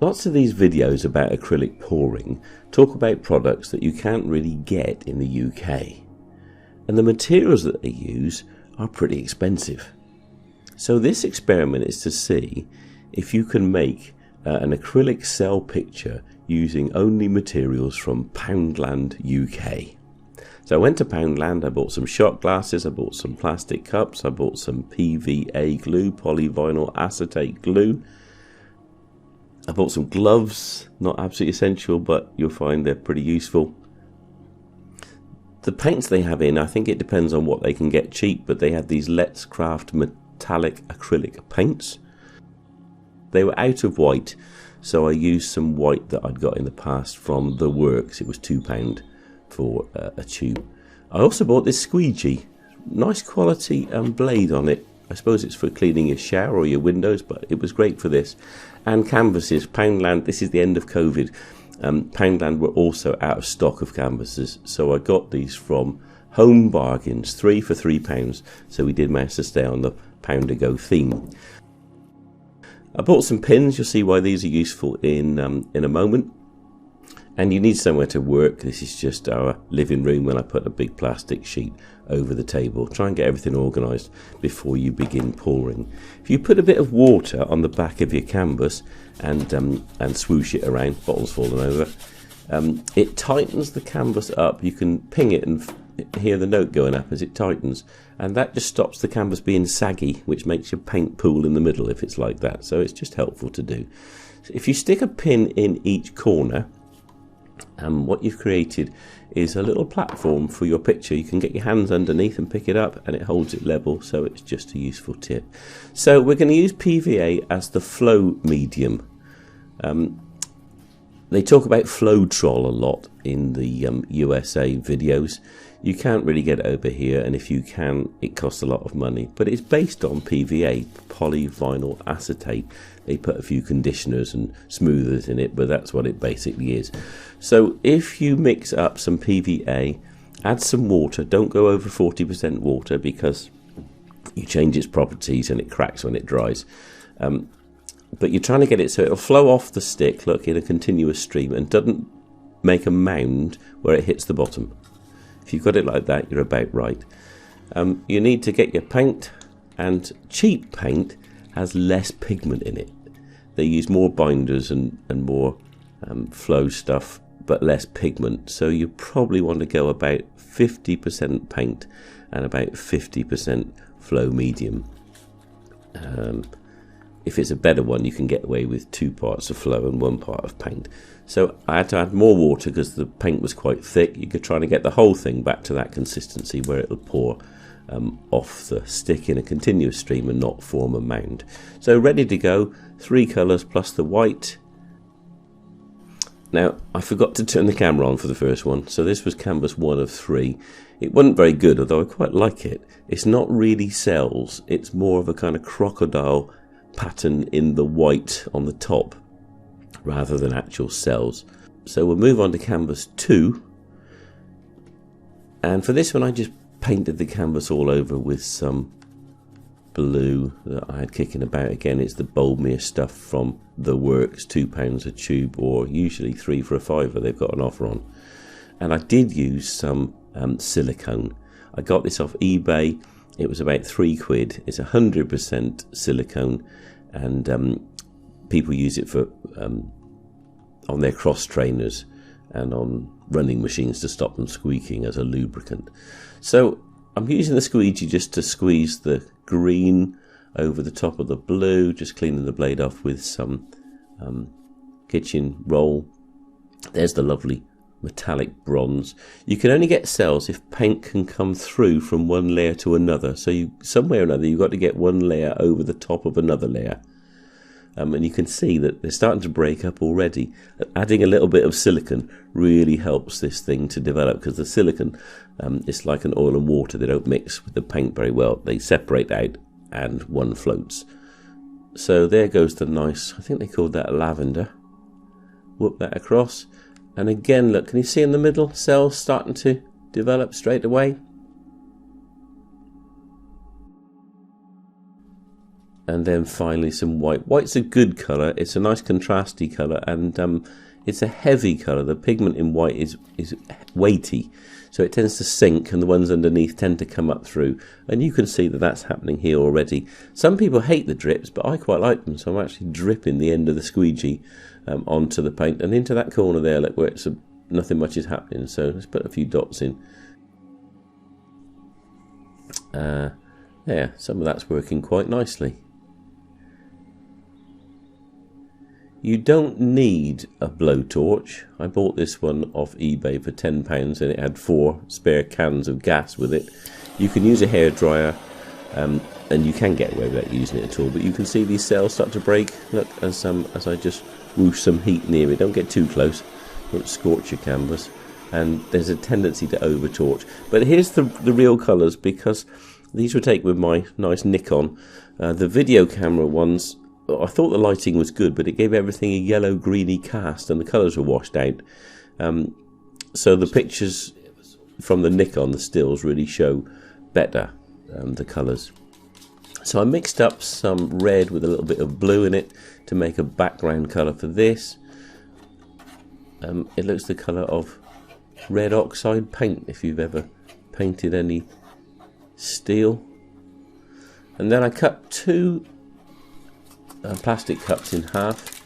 Lots of these videos about acrylic pouring talk about products that you can't really get in the UK. And the materials that they use are pretty expensive. So this experiment is to see if you can make an acrylic cell picture using only materials from Poundland, UK. So I went to Poundland, I bought some shot glasses, I bought some plastic cups, I bought some PVA glue, polyvinyl acetate glue. I bought some gloves, not absolutely essential, but you'll find they're pretty useful. The paints they have in, I think it depends on what they can get cheap, but they had these Let's Craft metallic acrylic paints. They were out of white, so I used some white that I'd got in the past from The Works. It was £2 for a tube. I also bought this squeegee. Nice quality blade on it. I suppose it's for cleaning your shower or your windows, but it was great for this. And canvases. Poundland, this is the end of COVID. Poundland were also out of stock of canvases, so I got these from Home Bargains, 3 for £3. So we did manage to stay on the pound to go theme. I bought some pins. You'll see why these are useful in a moment. And you need somewhere to work. This is just our living room when I put a big plastic sheet over the table. Try and get everything organised before you begin pouring. If you put a bit of water on the back of your canvas and swoosh it around, bottles falling over, it tightens the canvas up. You can ping it and hear the note going up as it tightens, and that just stops the canvas being saggy, which makes your paint pool in the middle if it's like that. So it's just helpful to do. So if you stick a pin in each corner, what you've created is a little platform for your picture. You can get your hands underneath and pick it up, and it holds it level, so it's just a useful tip. So we're going to use PVA as the flow medium. They talk about floetrol a lot in the USA videos. You can't really get it over here, and if you can, it costs a lot of money. But it's based on PVA, polyvinyl acetate. They put a few conditioners and smoothers in it, but that's what it basically is. So if you mix up some PVA, add some water. Don't go over 40% water because you change its properties and it cracks when it dries. But you're trying to get it so it'll flow off the stick, look, in a continuous stream, and doesn't make a mound where it hits the bottom. If you've got it like that, you're about right. You need to get your paint, and cheap paint has less pigment in it. They use more binders and more flow stuff, but less pigment. So you probably want to go about 50% paint and about 50% flow medium. If it's a better one, you can get away with 2 parts of flow and 1 part of paint. So I had to add more water because the paint was quite thick. You're trying to get the whole thing back to that consistency where it'll pour off the stick in a continuous stream and not form a mound. So ready to go, 3 colours plus the white. Now I forgot to turn the camera on for the first one, so this was canvas 1 of 3. It wasn't very good, although I quite like it. It's not really cells, it's more of a kind of crocodile pattern in the white on the top rather than actual cells. So we'll move on to canvas 2, and for this one I just painted the canvas all over with some blue that I had kicking about. Again, it's the Boldmere stuff from The Works, £2 a tube, or usually 3 for a £5. They've got an offer on. And I did use some silicone. I got this off eBay. It was about £3. It's 100% silicone, and people use it for on their cross trainers and on running machines to stop them squeaking as a lubricant. So I'm using the squeegee just to squeeze the green over the top of the blue, just cleaning the blade off with some kitchen roll. There's the lovely metallic bronze. You can only get cells if paint can come through from one layer to another. So somewhere or another, you've got to get one layer over the top of another layer. And you can see that they're starting to break up already. Adding a little bit of silicone really helps this thing to develop, because the silicone, it's like an oil and water. They don't mix with the paint very well. They separate out and one floats. So there goes the nice, I think they called that lavender. Whoop that across. And again, look, can you see in the middle, cells starting to develop straight away? and then finally some white. White's a good colour. It's a nice contrasty colour, and it's a heavy colour. The pigment in white is weighty, so it tends to sink, and the ones underneath tend to come up through. And you can see that that's happening here already. Some people hate the drips, but I quite like them, so I'm actually dripping the end of the squeegee onto the paint and into that corner there, look, where it's nothing much is happening. So let's put a few dots in. Yeah, some of that's working quite nicely. You don't need a blowtorch. I bought this one off eBay for £10 and it had 4 spare cans of gas with it. You can use a hairdryer, and you can get away without using it at all, but you can see these cells start to break. Look, as I just whoosh some heat near it. Don't get too close, don't scorch your canvas. And there's a tendency to over torch. But here's the real colours, because these were taken with my nice Nikon. The video camera ones, I thought the lighting was good, but it gave everything a yellow greeny cast and the colours were washed out. So the pictures from the Nikon, the stills, really show better the colours. So I mixed up some red with a little bit of blue in it to make a background colour for this. It looks the colour of red oxide paint, if you've ever painted any steel. And then I cut 2 plastic cups in half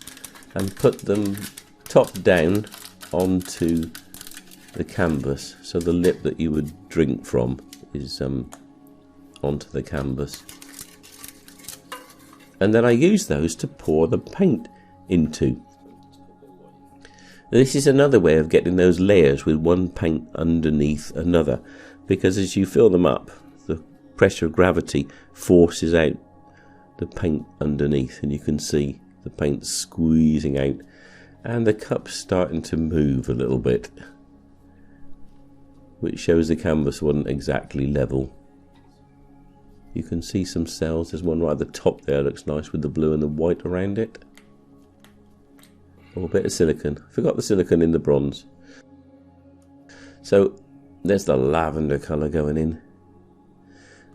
and put them top down onto the canvas, so the lip that you would drink from is onto the canvas. And then I use those to pour the paint into. This is another way of getting those layers with one paint underneath another, because as you fill them up, the pressure of gravity forces out the paint underneath, and you can see the paint squeezing out, and the cup's starting to move a little bit, which shows the canvas wasn't exactly level. You can see some cells. There's one right at the top there, looks nice with the blue and the white around it. Oh, a bit of silicone. I forgot the silicone in the bronze. So there's the lavender colour going in,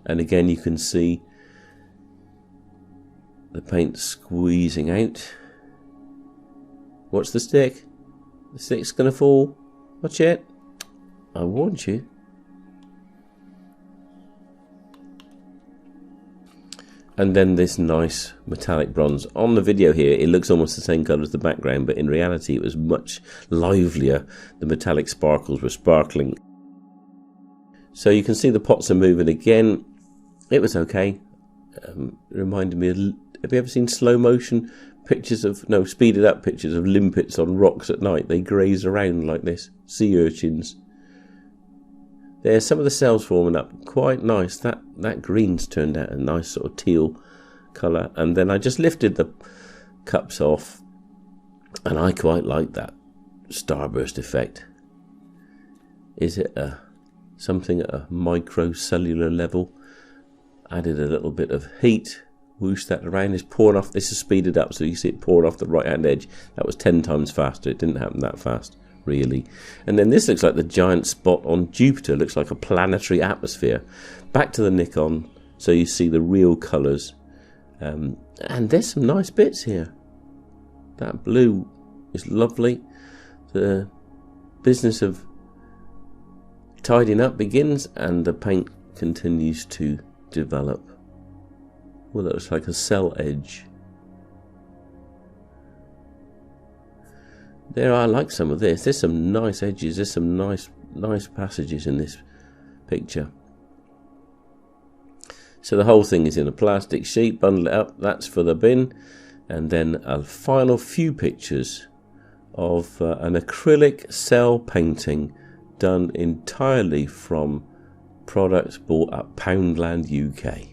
and again you can see the paint squeezing out. Watch the stick. The stick's gonna fall. Watch it. I warned you. And then this nice metallic bronze. On the video here, it looks almost the same colour as the background, but in reality it was much livelier. The metallic sparkles were sparkling. So you can see the pots are moving again. It was okay. Reminded me of, have you ever seen slow motion pictures of, no, speeded up pictures of limpets on rocks at night? They graze around like this, sea urchins. There's some of the cells forming up, quite nice. That green's turned out a nice sort of teal colour. And then I just lifted the cups off, and I quite like that starburst effect. Is it something at a microcellular level? Added a little bit of heat, whoosh that around. It's pouring off. This is speeded up, so you see it pouring off the right hand edge. That was 10 times faster. It didn't happen that fast, really. And then this looks like the giant spot on Jupiter. Looks like a planetary atmosphere. Back to the Nikon, so you see the real colours. And there's some nice bits here. That blue is lovely. The business of tidying up begins, and the paint continues to develop. Well, that looks like a cell edge. There, I like some of this. There's some nice edges. There's some nice passages in this picture. So the whole thing is in a plastic sheet. Bundle it up. That's for the bin. And then a final few pictures of an acrylic cell painting done entirely from products bought at Poundland, UK.